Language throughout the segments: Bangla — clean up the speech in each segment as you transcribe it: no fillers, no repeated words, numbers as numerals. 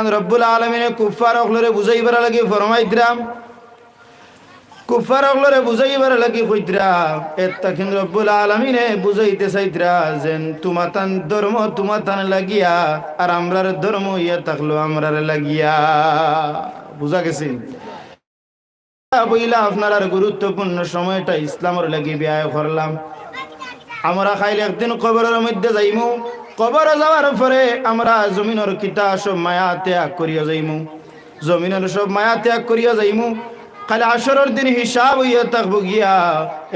রব্বুল আলামিনে কুফার অগলরে বুঝাইবার লাগি ফরমাইতরাম, কুফার অগলরে বুঝাইবার লাগি কইতরা এত্তা কিন্তু রব্বুল আলামিনে বুঝাইতে চাইতরা যেন তোমাতান ধর্ম তোমাতান লাগিয়া আর আমরার ধর্ম ইয়া থাকলো আমরার লাগিয়া। বুঝা গেছে? বইলা আপনার আর গুরুত্বপূর্ণ সময়টা ইসলামের লাগি ব্যয় করলাম। আমরা খাইলে একদিন কবরের মধ্যে যাইমু, কবরে যাওয়ার পরে আমরা জমিনের কিতা সব মায়া ত্যাগ করিয়া যাইমু, জমিনের সব মায়া ত্যাগ করিয়া যাইমু। খালি আসরের দিন হিসাব হইয়া থাকবো গিয়া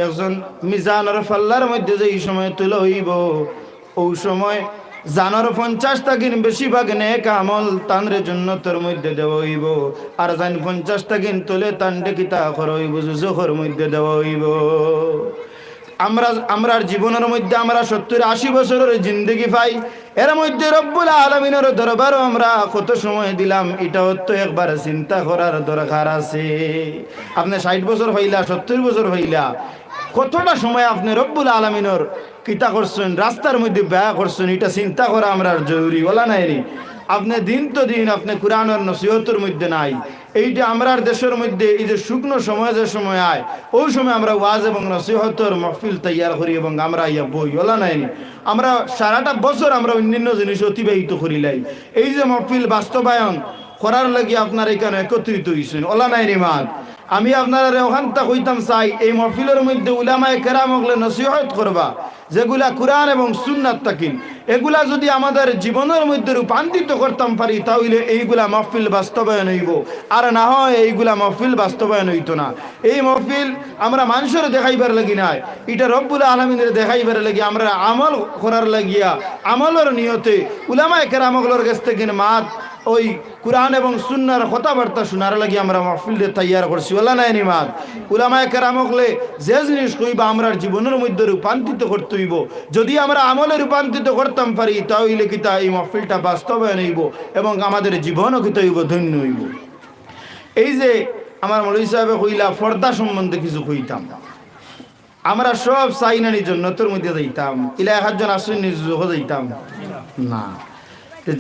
একজন মিজানের ফাল্লার মধ্যে যে সময় তুলে হইব, ওই সময় জানার 50 টাকিন বেশিরভাগ নেক আমল তানরে জন্নতের মধ্যে দেওয়া হইব, আর জান 50 টাকিন তুলে তান্ডে কিতা করা হইব জোখর মধ্যে দেওয়া হইব। আমরা জীবনের মধ্যে আমরা 70-80 বছরের জিন্দগি পাই, এর মধ্যে রব্বুল আলামিনের দরবারও আমরা কত সময় দিলাম, এটাও তো একবার চিন্তা করার দরকার আছে। আপনি 60 বছর হইলা, 70 বছর হইলা, কতটা সময় আপনি রব্বুল আলামিনের কিতা করছেন, রাস্তার মধ্যে ব্যয় করছেন, এটা চিন্তা করা আমরা জরুরি বলা নাই রে। আপনি দিন তো দিন আপনি কোরআনের নসিহতের মধ্যে নাই। এইটা আমরার দেশের মধ্যে এই যে শুকনো সময় যে সময় আয়, ওই সময় আমরা ওয়াজ এবং নসিহতের মাহফিল তৈয়ার করি এবং আমরা ইয়া বই বলা নাই। আমরা সারাটা বছর আমরা অন্যান্য জিনিস অতিবাহিত করিলাই, এই যে মাহফিল বাস্তবায়ন করার লাগি আপনার এখানে একত্রিত হয়েছেন ওলা নাই রে মান। আমি আপনারা ওখানটা কইতাম চাই, এই মাহফিলের মধ্যে উলামায়ে কেরাম হলে নসিহত করবা যেগুলা কোরআন এবং সুন্নাত তাকিন, এগুলা যদি আমাদের জীবনের মধ্যে রূপান্তরিত করতাম পারি, তাহলে এইগুলা মাহফিল বাস্তবায়ন হইব। আর না হয় এইগুলা মাহফিল বাস্তবায়ন হইতো না। এই মাহফিল আমরা মানুষের দেখাইবার লাগি নাই, এটা রব্বুল আলামিনের দেখাইবার লাগি, আমরা আমল করার লাগিয়া আমলের নিয়তে উলামায়ে কেরামগুলোর কাছ থেকে মাত ওই কোরআন এবং সুন্নাহর কথাবার্তা শোনার লাগি আমরা মাহফিলটা তৈয়ার করছি ওলা নাই নিমাদ। উলামায়ে কেরামকলে যে জিনিস কইবা আমরা জীবনের মধ্যে রূপান্তরিত করতে হইব। যদি আমরা আমলে রূপান্তরিত করতাম পারি, তাহলে কিতা এই মাহফিলটা বাস্তবায়ন হইব এবং আমাদের জীবনও কিতা হইব, ধন্য হইব। এই যে আমার মৌলভী সাহেবে কইলা পর্দা সম্বন্ধে কিছু কইতাম, আমরা সব চাই না জন্নতের মধ্যে যাইতাম, ইলা একজন আসুন নিজ যাইতাম না।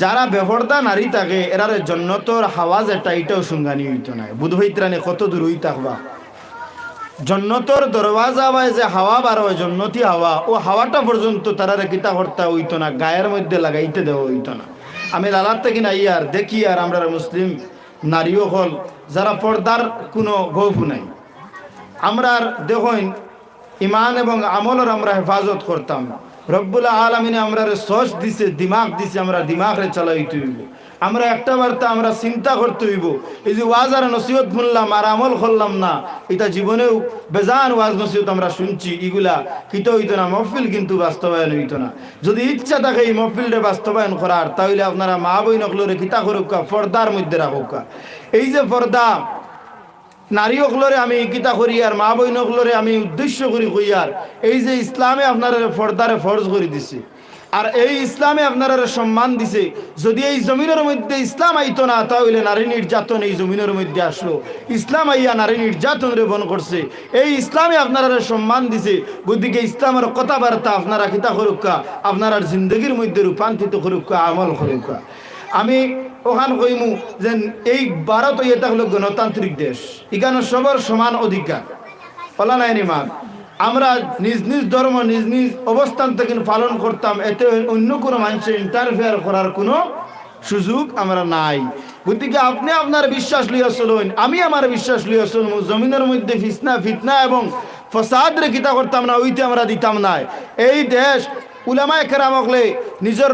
যারা বেপরদা নারী থাকে এরার জন্নতর হাওয়া যেটা এটাও সুঙ্গানি হইতো না। বুধ হইত্রানে কত দূর হই থাকবা, জন্নতর দরওয়াজা বা যে হাওয়া বার হয় জন্নতি হাওয়া, ও হাওয়াটা পর্যন্ত তারা কিতা করতে হইতো না, গায়ের মধ্যে লাগাইতে দেওয়া হইতো না। আমি লালার থেকে না ইয়ার দেখি আর আমরা মুসলিম নারীও হল যারা পর্দার কোনো গৌফ নাই, আমরা দেখুন ইমান এবং আমলের আমরা হেফাজত করতাম। রব্বুল আলামিনে আমরা সস দিছে, দিমাগ দিছে, আমরা দিমাগরে চালাইতে হইব। আমরা একটা বার্তা আমরা চিন্তা করতে হইব। এই যে ওয়াজ আর নসিহত শুনলাম আর আমল করলাম না, এটা জীবনেও বেজান ওয়াজ নসিহত আমরা শুনছি, এগুলা কিতা হইতো না, মহফিল কিন্তু বাস্তবায়ন হইতো না। যদি ইচ্ছা থাকে এই মহফিলটা বাস্তবায়ন করার, তাহলে আপনারা মা বই নকলরে কিতা করুক, পর্দার মধ্যে রাখুক। এই যে পর্দা নারী অকলরে আমি কিতা করি আর মা বই নকলরে আমি উদ্দেশ্য করি কইয়ার, এই যে ইসলামে আপনার পর্দারে ফরজ করে দিছে, আর এই ইসলামে আপনারা সম্মান দিছে। যদি এই জমিনের মধ্যে ইসলাম আইতো না, তাহলে নারী নির্যাতন এই জমিনের মধ্যে আসলো। ইসলাম আইয়া নারী নির্যাতনের বন করছে, এই ইসলামে আপনারা সম্মান দিছে। বুদ্ধিকে ইসলামের কথাবার্তা আপনারা কিতা করুকা, আপনার জিন্দগির মধ্যে রূপান্তরিত করুকা, আমল করুকা। আমি ওখান কইমু যে এই ভারত এটা হলো গণতান্ত্রিক দেশ, এখানে সবার সমান অধিকার বলা নাই নিমান। আমরা নিজ নিজ ধর্ম নিজ নিজ অবস্থান থেকে পালন করতাম, এতে অন্য কোনো মানুষের ইন্টারফেয়ার করার কোনো সুযোগ আমরা নাই। গতিকে আপনি আপনার বিশ্বাস লইয়া চলুন, আমি আমার বিশ্বাস লইয়া চলবো। জমিনের মধ্যে ফিতনা এবং ফসাদ রে কিতা করতাম না, ওইতে আমরা দিতাম না। এই দেশ উলামায়ে কেরাম হলে নিজের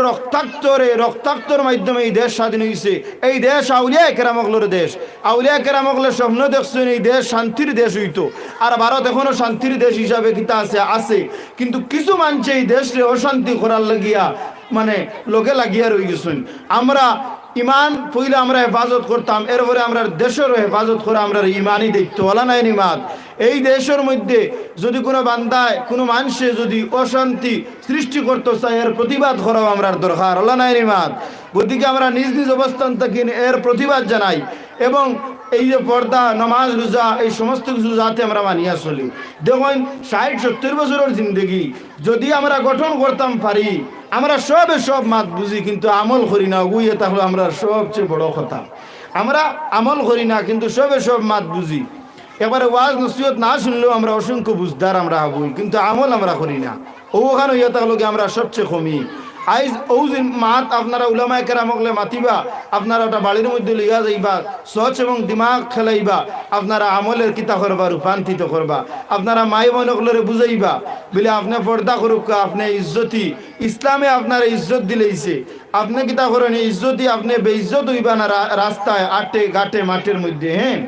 রক্তাক্তর মাধ্যমে এই দেশ স্বাধীন হয়েছে। এই দেশ আউলিয়ায়ে কেরাম হলের দেশ। আউলিয়ায়ে কেরাম হলে স্বপ্ন দেখছেন এই দেশ শান্তির দেশ হইতো, আর ভারত এখনো শান্তির দেশ হিসাবে কিতা আছে। কিন্তু কিছু মানুষ এই দেশে অশান্তি করার লাগিয়া মানে লোকে লাগিয়া রয়ে গেছেন। আমরা ইমান পইলে আমরা হেফাজত করতাম, এরপরে আমরা দেশেরও হেফাজত করে আমরা ইমানই দেখতো বলা নাই নিমাদ। এই দেশের মধ্যে যদি কোনো বান্দায় কোনো মানুষে যদি অশান্তি সৃষ্টি করতে চায়, এর প্রতিবাদ করাও আমরা দরকার হলা নাই নিমাদ। গতিকে আমরা নিজ নিজ অবস্থান থেকে এর প্রতিবাদ জানাই এবং এই যে পর্দা নামাজ রোজা এই সমস্ত কিছু যাতে আমরা মানিয়া চলি। দেখুন 60-70 বছরের জিন্দগি যদি আমরা গঠন করতাম পারি, আমরা সব মাত বুঝি কিন্তু আমল করি না, ওইয়ে তাহলে আমরা সবচেয়ে বড় কথা। আমরা আমল করি না কিন্তু সব মাত বুঝি। এবারে ওয়াজ নসিহত না শুনলেও আমরা অসংখ্য বুঝদার আমরা হবই, কিন্তু আমল আমরা করি না। ওখানে ইয়ে তাহলে আমরা সবচেয়ে কমি। আইজ ওজিন মাত আপনারা উলামায়ে কেরামকলে মাতিবা, আপনারা ওটা বাড়ির মধ্যে লিয়া যাইবা, সচ এবং দিমাগ খেলাইবা, আপনারা আমলের কিতা করবা, রূপান্তরিত করবা। আপনারা মাই বোনগুলোরে বুঝাইবা বলে আপনি পর্দা করুক, আপনি ইজ্জতি, ইসলামে আপনার ইজ্জত দিলেইছে, আপনি কিতা করেন ইজ্জতি, আপনি বেইজ্জত হইবা না রাস্তায় আটে ঘাটে মাঠের মধ্যে। হ্যাঁ,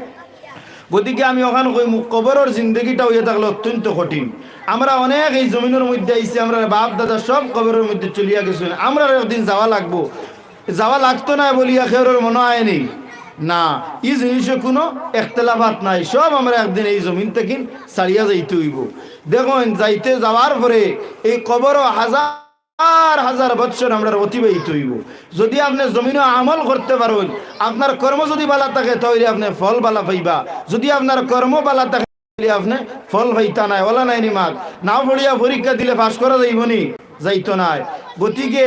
গতিকে আমি ওখানে কই কবরের জিন্দগিটা হইয়া থাকলে অত্যন্ত কঠিন। আমরা অনেক এই জমিনের মধ্যে আইসি, আমরা বাপ দাদা সব কবরের মধ্যে চলিয়া গেছি, আমরা একদিন যাওয়া লাগবো, যাওয়া লাগতো না বলিয়া খেয়ের মনে হয়নি না। এই জিনিসে কোনো একতলাফাত নাই, সব আমরা একদিন এই জমিন থেকে ছাড়িয়া যাইতে হইব। দেখুন যাইতে যাওয়ার পরে এই কবর হাজার বছর আমরা অতিবাহিত হইব। যদি আপনি জমিনে আমল করতে পারেন, আপনার কর্ম যদি বালা থাকে তাহলে আপনি ফল বালা পাইবা, যদি আপনার কর্ম বালা থাকে আপনি ফল পাইতা নাই। ওলা নাই নিমাত না পড়িয়া পরীক্ষা দিলে পাস করা যাইবনি, যাইতো নাই। গতিকে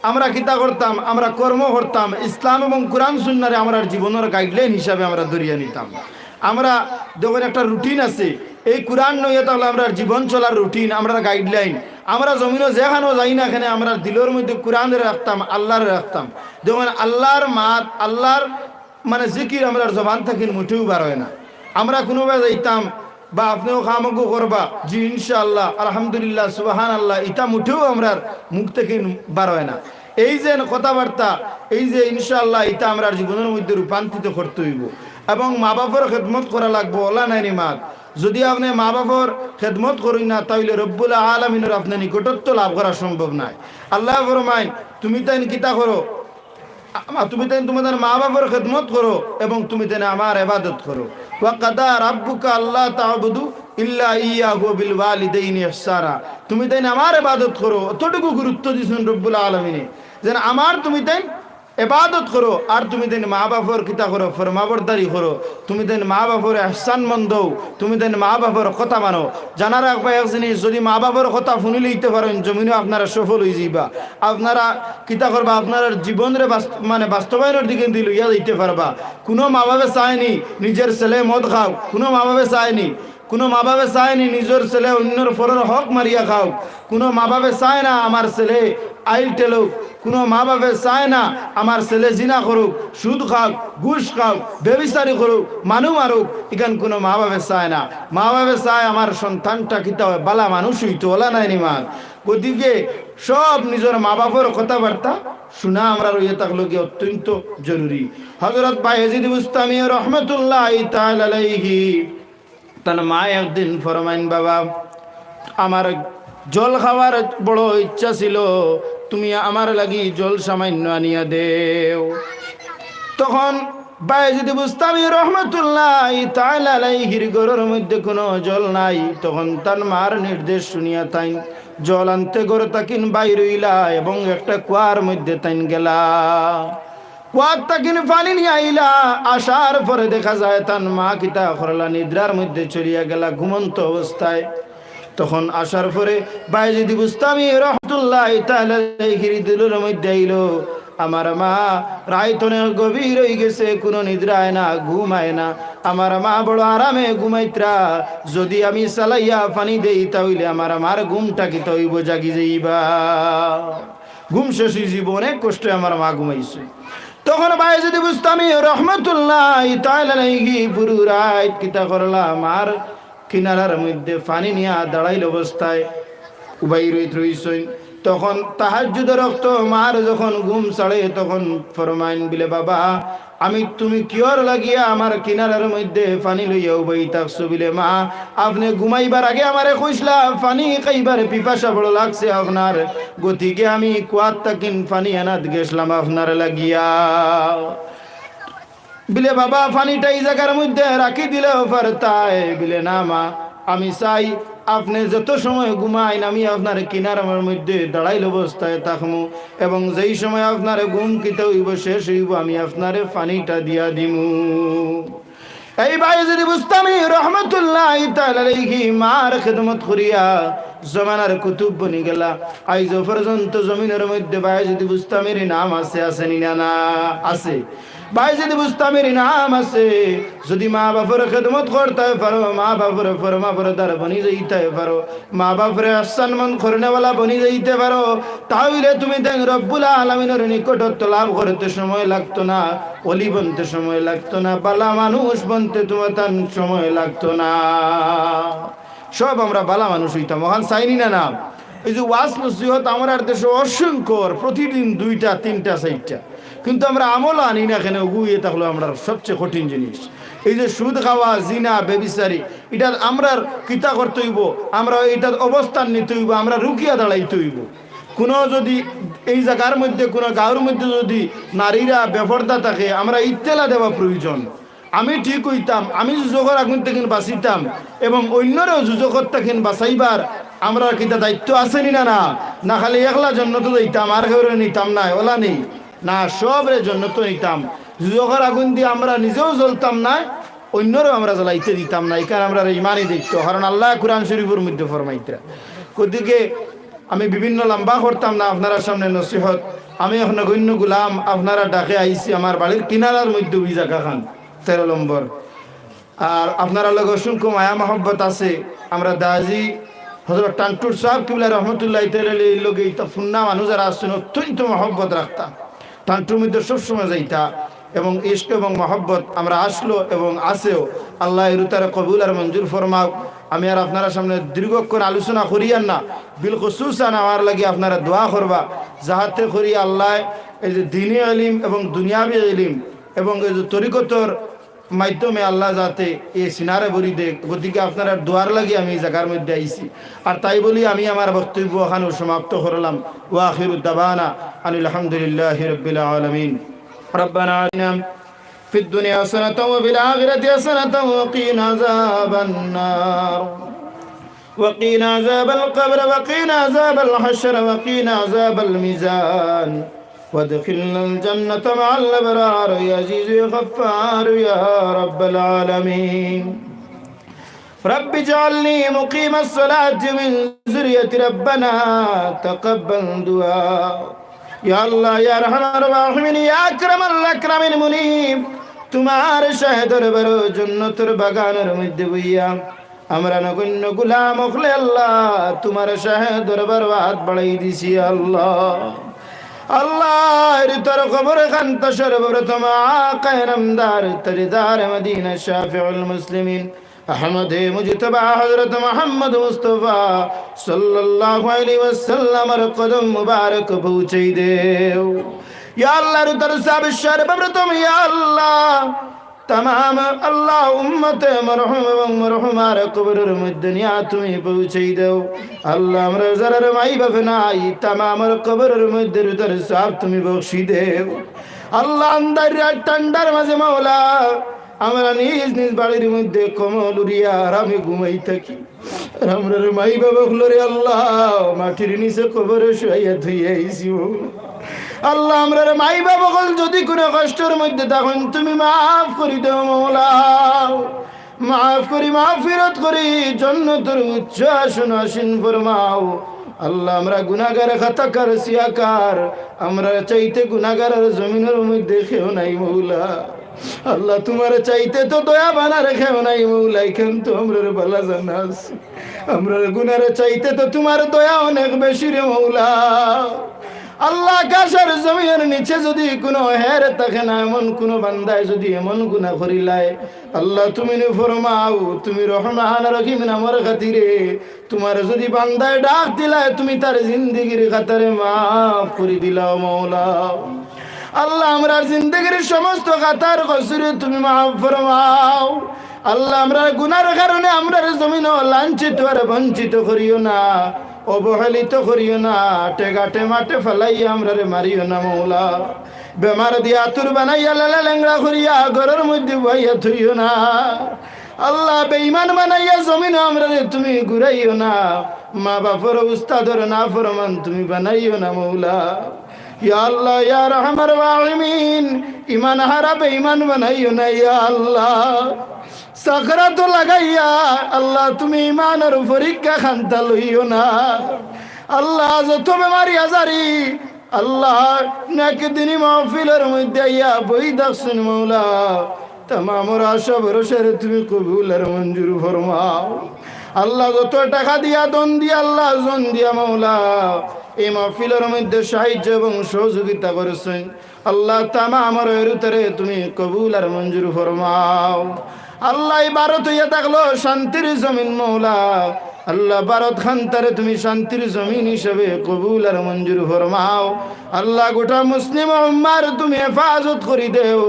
আমরা কিতা করতাম, আমরা কর্ম করতাম, ইসলাম এবং কোরআন সুন্নাহরে আমরা জীবনের গাইডলাইন হিসাবে আমরা ধরিয়া নিতাম। আমরা দেখুন একটা রুটিন আছে, এই কোরআন নইয়া তাহলে আমরা জীবন চলার রুটিন, আমরা গাইডলাইন। আমরা জমিনও যেখানেও যাই না এখানে আমরা দিলের মধ্যে কোরআনের রাখতাম, আল্লাহর রাখতাম। দেখুন আল্লাহর মাত, আল্লাহর মানে জিকির আমরা জবান থাকি মুঠেও বার হয় না। আমরা কোনোভাবে যাইতাম বা আপনিও খামগো করবা জি ইনশাআল্লাহ আলহামদুলিল্লাহ সুবহান আল্লাহ, এটা মুঠেও আমরা মুখ থেকে বার হয় না। এই যে কথাবার্তা, এই যে ইনশাআল্লাহ, এটা আমরা জীবনের মধ্যে রূপান্তরিত করতে হইব এবং মা বাবার খেদমত করা লাগবো। ওলা নাই নিমাত যদি আপনি মা বাবার খেদমত করেন না তাহলে রব্বুল আলামিনের আপনার নিকটত্ব লাভ করা সম্ভব নয়। আল্লাহ ফরমায় তুমি তাই কিতা করো, তুমি তাই তোমাদের মা বাবার খেদমত করো এবং তুমি তাই আমার ইবাদত করো। ওয়া কাদা রাব্বুকা আল্লা তা'বুদু ইল্লা ইয়াহু বিল ওয়ালিদাইনি ইহসানা, তুমি তাই আমার ইবাদত করো। অতটুকু গুরুত্ব দিয়েছেন রব্বুল আলামিনে যেন আমার তুমি তাই ইবাদত করো আর তুমি দেন মা বাবার কিতা করো, ফরমাবরদারি করো, তুমি দেন মা বাবার ইহসান মন্দ, তুমি দেন মা বাবার কথা মানো। জানার রাখবা এক জিনিস, যদি মা বাবার কথা শুনি লইতে পারেন জমিনে আপনারা সফল হয়ে যাইবা। আপনারা কিতা করবা, আপনার জীবনের মানে বাস্তবায়নের দিকে লইয়া যাইতে পারবা। কোনো মা বাবা চায়নি নিজের ছেলে মদ খাও, কোনো মা বাবা চায়নি, কোনো মা বাবা চায়নি নিজের ছেলে অন্যর ফরের হক মারিয়া খাও, কোনো মা বাবা চায় না আমার ছেলে আইল টেলুক, কোনো মা বাবা চায় না আমার ছেলে জিনা করুক, সুদ খাওক, ঘুষ খাওক, বেবিচারি করুক, মানু মারুক, এখান কোনো মা বাবা চায় না। মা বাবা চায় আমার সন্তানটা কিতা হয় বালা মানুষ হইতো, ওলা নাই নিমান। গতিকে সব নিজের মা বাবার কথাবার্তা শোনা আমরা রইয়া থাকলো কি অত্যন্ত জরুরি। হযরত বায়েজিদ বুস্তামি রহমতুল্লাহ তাআলা আলাইহি তার মা একদিন ফরমাইন, বাবা আমার জল খাওয়ার বড় ইচ্ছা ছিল, তুমি আমার লাগি জল সামান্য আনিয়া দেও। তখন বায়েজিদ বুস্তামি রহমতুল্লাহ তাআলা আলাইহির ঘরের মধ্যে কোনো জল নাই। তখন তার মার নির্দেশ শুনিয়া তাই জল আনতে ঘর তাকিন বাইর হইলা এবং একটা কুয়ার মধ্যে তাইন গেলা। কুয়ার তাকিন পানি নিয়ে আইলা, আসার পরে দেখা যায় তার মা কিতা করলা, নিদ্রার মধ্যে চলিয়া গেলা ঘুমন্ত অবস্থায়। তখন আসার পরে বায়েজিদ বুস্তামি রহমতুল্লাহ তাআলা আলাইহির দিলের মধ্যে আইলো, আমার মা রাইতনে গভীর হয়ে গেছে, কোনো নিদ্রায় না, ঘুমায় না, আমার মা বড় আরামে ঘুমাইত্রা, যদি আমি চালাইয়া পানি দেই তাহলে আমার মার ঘুমটা কি তৈব জাগি যাইবা। ঘুম শেষ জীব, অনেক কষ্টে আমার মা ঘুমাইছে। তখন বায়েজিদ বুস্তামি রহমতুল্লাহ তাআলা আলাইহি পুরো রাত কিতা করলা, মার কিনারার মধ্যে পানি নিয়ে দাঁড়াইল অবস্থায় উবাই রইছেন। তখন তাহাজ্জুদের রক্ত মার যখন ঘুম ছাড়ে তখন ফরমাইন বিলে, বাবা আমি তুমি কিয়র লাগিয়া আমার কিনারার মধ্যে পানি লইয়া উবাই থাকছো বিলে, মা আপনি ঘুমাইবার আগে আমারে কইসলা পানি খাইবার পিপাসা বড় লাগছে আপনার, গতিকে আমি কুয়ার তাকিন পানি আনাত গেছিলাম আপনার লাগিয়া। বিলে বাবা পানিটা এই জায়গার মধ্যে রাখি দিলেও পারতায়। বিলে না মা, আমি চাই আপনি যত সময় ঘুমাইন আমি আপনার কিনারার মধ্যে দাঁড়াইল অবস্থায় থাকমু এবং যেই সময় আপনার ঘুম কিতে হইব শেষ হইব আমি আপনারে পানিটা দিয়া দিমু। এই বায়েজিদ বুস্তামি রহমাতুল্লাহি তাআলা আলাইহি মার খিদমত করিয়া জমানার কুতুব বনি গেলা। আইজ পর্যন্ত জমিনের মধ্যে বায়েজিদ বুস্তামির নাম আছে না আছে? বায়েজিদ বুস্তামির নাম আছে। যদি মা বাবার খিদমত করতে পারো, মা বাবার ফরমা বরদার বনি যাইতে পারো, মা বাবার আহসান মন করনেওয়ালা বনি যাইতে পারো, তাহলে তুমি দেখ রব্বুল আলামিনের নিকটত্ব লাভ করতে সময় লাগতো না, ওলি বনতে সময় লাগতো না, বালা মানুষ বনতে তোমার তার সময় লাগতো না। সব আমরা বালা মানুষ হইতাম, মহান চাইনি না নাম। এই যে ওয়াজ নসিহত আমার দেশে অসংখ্য, প্রতিদিন 2টা 3টা 4টা, কিন্তু আমরা আমল আনি না। কেন গুইয়ে থাকলো আমরা সবচেয়ে কঠিন জিনিস। এই যে সুদ খাওয়া, জিনা, বেবিচারি, এটা আমরা কিতা করতে হইব, আমরা এটার অবস্থান নিতে হইব, আমরা রুকিয়া দাঁড়াইতে হইব। কোনো যদি এই জায়গার মধ্যে কোনো গাঁর মধ্যে যদি নারীরা বেপরদা থাকে, আমরা ইত্তেলা দেওয়া প্রয়োজন। আমি ঠিক হইতাম, আমি যুজকর আগুন থেকে বাঁচিতাম এবং অন্যরাও যুজকর থেকে বাঁচাইবার আমরা কিতা দায়িত্ব আসেনি না? না খালি একলা জন্য তো দিতাম আর কেউ নিতাম না, ওলা নেই না, সবের জন্য তো নিতাম। যুজকর আগুন দিয়ে আমরা নিজেও জ্বলতাম না, অন্যরাও আমরা জ্বলাইতে দিতাম না। এখানে আমরা ইমানই দেখতো, কারণ আল্লাহ কুরআন শরীফের মধ্যে ফরমাইতে। ওদিকে আমি বিভিন্ন লম্বা করতাম না আপনারা সামনে নসিহত। আমি এখন গণ্য গুলাম, আপনারা ডাকে আইছি আমার বাড়ির কিনারার মধ্যে ওই জায়গা খান 13 নম্বর। আর আপনারা লোক অসংখ্য মায়া মহব্বত আছে। আমরা দাজি হযরত টান্টুর সাহেব কিবলা রহমতুল্লাহ লোকে ফুন্না মানুষ যারা আসছেন অত্যন্ত মহব্বত রাখতাম। টান্টুর মধ্যে সবসময় যাইতা এবং ইশক এবং মহব্বত আমরা আসলো এবং আসেও। আল্লাহ এরুতারে কবুল আর মঞ্জুর ফরমাও। আমি আর আপনারা সামনে দীর্ঘক্ষণ আলোচনা করিয়ান না, বিল খুসুসান আমার লাগে আপনারা দোয়া করবা, যাহাতে করি আল্লাহ এই যে দ্বীনি ইলম এবং দুনিয়াবি ইলম এবং এই যে তরিকতর মাধ্যমে আল্লাহ যাতে এই সিনারে ভরি দেখ। গতিকে আপনারা দোয়ার লাগি আমি এই জায়গার মধ্যে আইছি। আর তাই বলি আমি আমার বক্তব্য ওখানে সমাপ্ত করলাম। ওয়া আখিরুদ দাওয়ানা আনিল হামদুলিল্লাহি রাব্বিল আলামিন। রব্বানা আতিনা ফিদ দুনিয়া হাসানাতাও ওয়া ফিল আখিরাতি হাসানাতাও ওয়া কিনা আযাবান নার ওয়া কিনা আযাবাল কবর ওয়া কিনা আযাবাল হাশর ওয়া কিনা আযাবাল মিজান وادخلنا الجنة مع الأبرار يا عزيز يا غفار يا رب العالمين. رب اجعلني مقيم الصلاة من ذرية ربنا تقبل دعاء يا الله يا رحمن الرحيم يا أكرم الأكرمين منيب তোমার শাহেদের বড় জান্নাতের বাগানের মধ্যে বইয়া আমরা নগণ্য গোলাম হলে আল্লাহ তোমার শাহেদের বড় হাত বাড়াই দিছি। আল্লাহ আল্লাহ তোর খবর খান সর্বপ্রথম আকায়ে নামদার তাজদার মদিনা শাফিউল মুসলিমিন আহমদ মুজতবা হযরত মুহাম্মদ মুস্তাফা সাল্লাল্লাহু আলাইহি ওয়াসাল্লামের কদম মুবারক পৌঁছাই দেও। ইয়া আল্লাহ তোর সাব সর্বপ্রথম ইয়া আল্লাহ तमाम अल्लाह उम्मत मरहुम এবং মরহুমার কবরের মধ্যে নিয়া তুমি পৌঁছাই দাও। আল্লাহ আমরা যারা মাই বাপ নাই तमामর কবরের মধ্যে রুদার সওয়াব তুমি বখশি দেও। আল্লাহ আন্দার ঠান্ডার মাঝে মাওলা আমরা নিজ নিজ বাড়ির মধ্যে কমল উড়িয়া আমি ঘুমাই থাকি। আমরা মাই বাবা গুলোরে আল্লাহ মাটির নিচে কবরে শুয়াইয়া ধুইয়া আইছি। আল্লাহ আমরা মাই বাবা বল যদি কোনো কষ্টের মধ্যে তখন তুমি মাফ করে দাও মওলা, মাফ করি মাগফিরাত করি জান্নাতের উচ্চ আসন আসীন ফরমাও। আল্লাহ আমরা গুনাহগার খাতাকার সিয়াকার, আমরা চাইতে গুনাহগারের জমিনের মধ্যে কেউ নাই মওলা। আল্লাহ তোমার চাইতে তো দয়া বানা রেখেও নাই মওলা, কিন্তু আমরা বালা জানাস আমরা গুনার চাইতে তো তোমার দয়া অনেক বেশি রে মওলা। আল্লাহ আকাশের জমিনের নিচে যদি কোনো হের থাকে না এমন কোনো বান্দায় যদি এমন গুনাহ করিলায় আল্লাহ তুমি ফরমাও তুমি রহমান রহিম নামের খাতিরে তোমার যদি বান্দায় ডাক দিলায় তুমি তার জিন্দেগির খাতারে মাফ করে দিলাও মওলা। আল্লাহ আমরা জিন্দেগির সমস্ত খাতার কসুরে তুমি মাফ ফরমাও। আল্লাহ আমরা গুনার কারণে আমরা জমিন লাঞ্ছিত আর বঞ্চিত করিও না, অবহেলিত করিও না, টেগাটে মাঠে ফেলাইয়া আমরা মারিও না মওলা। বেমার দিয়া আতুর বানাইয়া লালা লেংড়া করিয়া ঘরের মধ্যে বইয়া থইও না। আল্লাহ বেঈমান বানাইয়া জমিন আমরা তুমি ঘুরাইও না, মা বাপর উস্তাদর না ফরমান তুমি বানাইও না মওলা। ইয়া আল্লাহ ইয়া রহমার রাহিমিন ইমান হারাবে ইমান বানাইও না ইয়া আল্লাহ সাকরাত লাগাইয়া আল্লাহ তুমি ইমানের পরীক্ষা খান্তা লইও না আল্লাহ যত বেমারি আজারি আল্লাহ নাকি দিনই মাহফিলের মধ্যে ইয়া বই দেখছেন মৌলা তামামর আশা ভরসার তুমি কবুল আর মঞ্জুর ফরমাও আল্লাহ যত টাকা দিয়া দন দিয়া আল্লাহ জন দিয়া মৌলা এই মাহফিলের মধ্যে সাহায্য এবং সহযোগিতা করেছেন আল্লাহ তামামর এরুতারে তুমি কবুল আর মঞ্জুর ফরমাও আল্লাহ এই ভারত হইয়া থাকলো শান্তির জমিন মৌলা আল্লাহ ভারত খান্তারে তুমি শান্তির জমিন হিসেবে কবুল আর মঞ্জুর ফরমাও আল্লাহ গোটা মুসলিম উম্মার তুমি হেফাজত করি দেও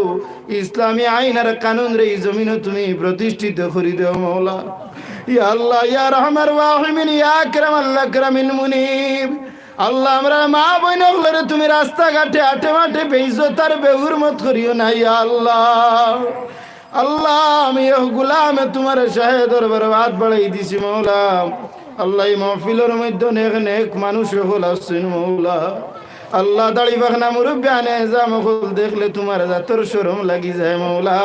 ইসলামী আইন আর কানুন রে এই জমিনও তুমি প্রতিষ্ঠিত করি দেও মৌলা ইয়া আল্লাহ ইয়া রহমার রাহিমিন ইয়া আকরামাল আকরামিন মুনিব আল্লাহ আমরা মা বোন ওগুলোরে তুমি রাস্তাঘাটে আটে মাঠে বেইজ্জতার বেহুরমত করিও না ইয়া আল্লাহ আল্লাহ আমি গোলাম তোমার শাহে দরবারে হাত বাড়াই দিছি মৌলা আল্লাহ এই মাহফিলের মধ্যে নেক নেক মানুষ হল আসছেন মৌলা আল্লাহ দাড়ি বাখনা মুরব্বী আনে জামকল দেখলে তোমার জাতর শরম লাগি যায় মৌলা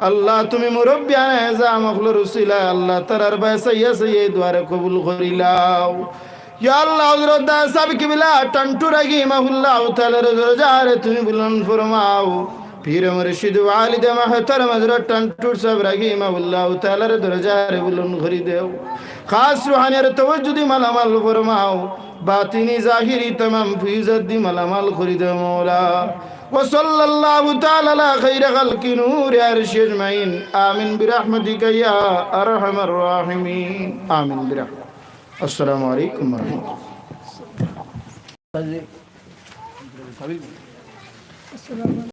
আল্লাহ তুমি মুরব্বী আনে জামকল রসিলা আল্লাহ তারার বাইসাইয়া সাইয়া দুয়ারে কবুল করিলাও ইয়া আল্লাহ হযরত দা সাহেব কিবলা টন্টু রাগি মাহুল্লাহ তাআলা রজারে তুমি বুলন্দ ফরমাও পীর মুর্শিদ ওয়ালিদ মুহতারাম হযরত টন্টু সাহেব রাগি মাহুল্লাহ তাআলা রজারে বুলন্দ করি দেও খাস রুহানিয়ার তাওজ্জুদি মালামাল ফরমাও বাতিনি জাহিরি तमाम ফিজাত দি মালামাল করি দেও মওলা ওয়া সাল্লাল্লাহু তাআলা আলা খাইরি খালকি নূর আরশি আজমাইন আমিন বিরহমাতিকা ইয়া আরহামার রাহিমিন আমিন বিরহমাতিকা আসসালামু আলাইকুম ওয়া রাহমাতুল্লাহ